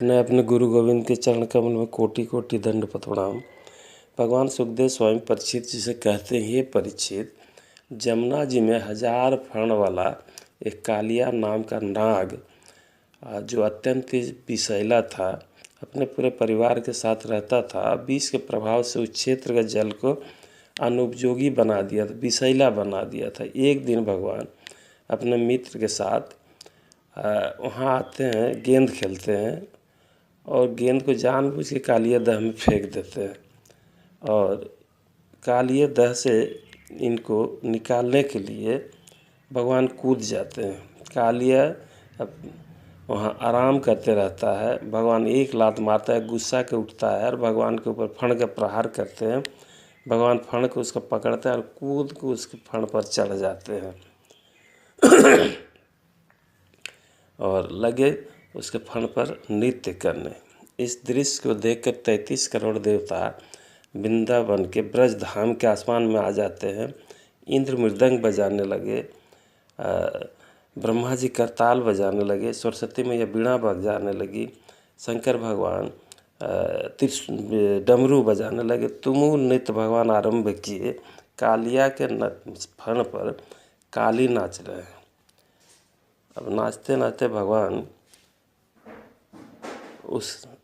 मैं अपने गुरु गोविंद के चरण कमल में कोटि कोटि दंडवत प्रणाम। भगवान सुखदेव स्वयं परीक्षित जिसे कहते हैं, ये परीक्षित, जमुना जी में 1000 फण वाला एक कालिया नाम का नाग जो अत्यंत विषैला था, अपने पूरे परिवार के साथ रहता था। विष के प्रभाव से उस क्षेत्र के जल को अनुपयोगी बना दिया था, विषैला बना दिया था। एक दिन भगवान अपने मित्र के साथ वहाँ आते हैं, गेंद खेलते हैं और गेंद को जानबूझ के कालिया दह में फेंक देते हैं। और कालिया दह से इनको निकालने के लिए भगवान कूद जाते हैं। कालिया अब वहाँ आराम करते रहता है। भगवान एक लात मारता है, गुस्सा के उठता है और भगवान के ऊपर फण का प्रहार करते हैं। भगवान फण को उसको पकड़ते हैं और कूद को उसके फण पर चढ़ जाते हैं और लगे उसके फण पर नृत्य करने। इस दृश्य को देखकर 33 करोड़ देवता वृंदावन के ब्रज धाम के आसमान में आ जाते हैं। इंद्र मृदंग बजाने लगे, ब्रह्मा जी करताल बजाने लगे, सरस्वती मैया बीणा बजाने लगी, शंकर भगवान डमरू बजाने लगे। तुमुल नृत्य भगवान आरंभ किए। कालिया के फण पर काली नाच रहे हैं। अब नाचते नाचते भगवान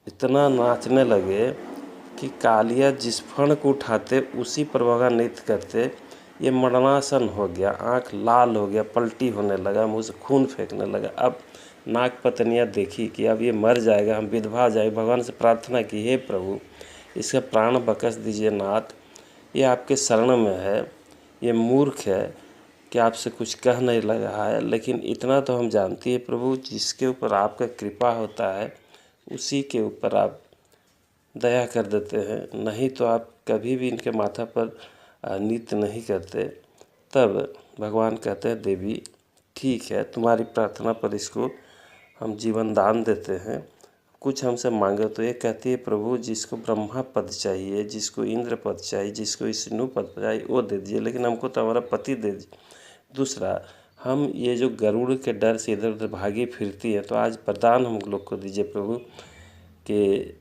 इतना नाचने लगे कि कालिया जिस फण को उठाते उसी पर भगवान नृत्य करते। ये मरणासन हो गया, आंख लाल हो गया, पलटी होने लगा, मुँह से खून फेंकने लगा। अब नाग पत्नियाँ देखी कि अब ये मर जाएगा, हम विधवा हो जाएंगे। भगवान से प्रार्थना की, हे प्रभु इसका प्राण बख्श दीजिए नाथ, ये आपके शरण में है, ये मूर्ख है कि आपसे कुछ कह नहीं लग रहा है। लेकिन इतना तो हम जानती है प्रभु, जिसके ऊपर आपका कृपा होता है उसी के ऊपर आप दया कर देते हैं, नहीं तो आप कभी भी इनके माथा पर नृत्य नहीं करते। तब भगवान कहते हैं, देवी ठीक है, तुम्हारी प्रार्थना पर इसको हम जीवन दान देते हैं, कुछ हमसे मांगे। तो ये कहती है, प्रभु जिसको ब्रह्मा पद चाहिए, जिसको इंद्र पद चाहिए, जिसको विष्णु पद चाहिए वो दे दीजिए, लेकिन हमको तो हमारा पति दे दीजिए। दूसरा, हम ये जो गरुड़ के डर से इधर उधर भागी फिरती है, तो आज वरदान हम लोग को दीजिए प्रभु कि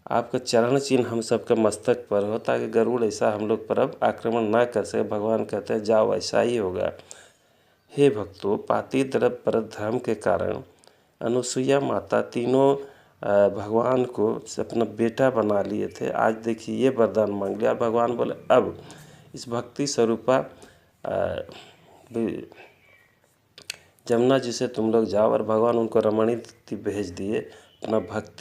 आपका चरण चिन्ह हम सबके मस्तक पर हो, ताकि गरुड़ ऐसा हम लोग पर अब आक्रमण ना कर सके। भगवान कहते हैं, जाओ ऐसा ही होगा। हे भक्तों, पाति द्रव्य पर धर्म के कारण अनुसुईया माता तीनों भगवान को अपना बेटा बना लिए थे। आज देखिए ये वरदान मांग लिया। भगवान बोले, अब इस भक्ति स्वरूपा जमुना जी से तुम लोग जाओ। और भगवान उनको रमणीति भेज दिए अपना भक्ति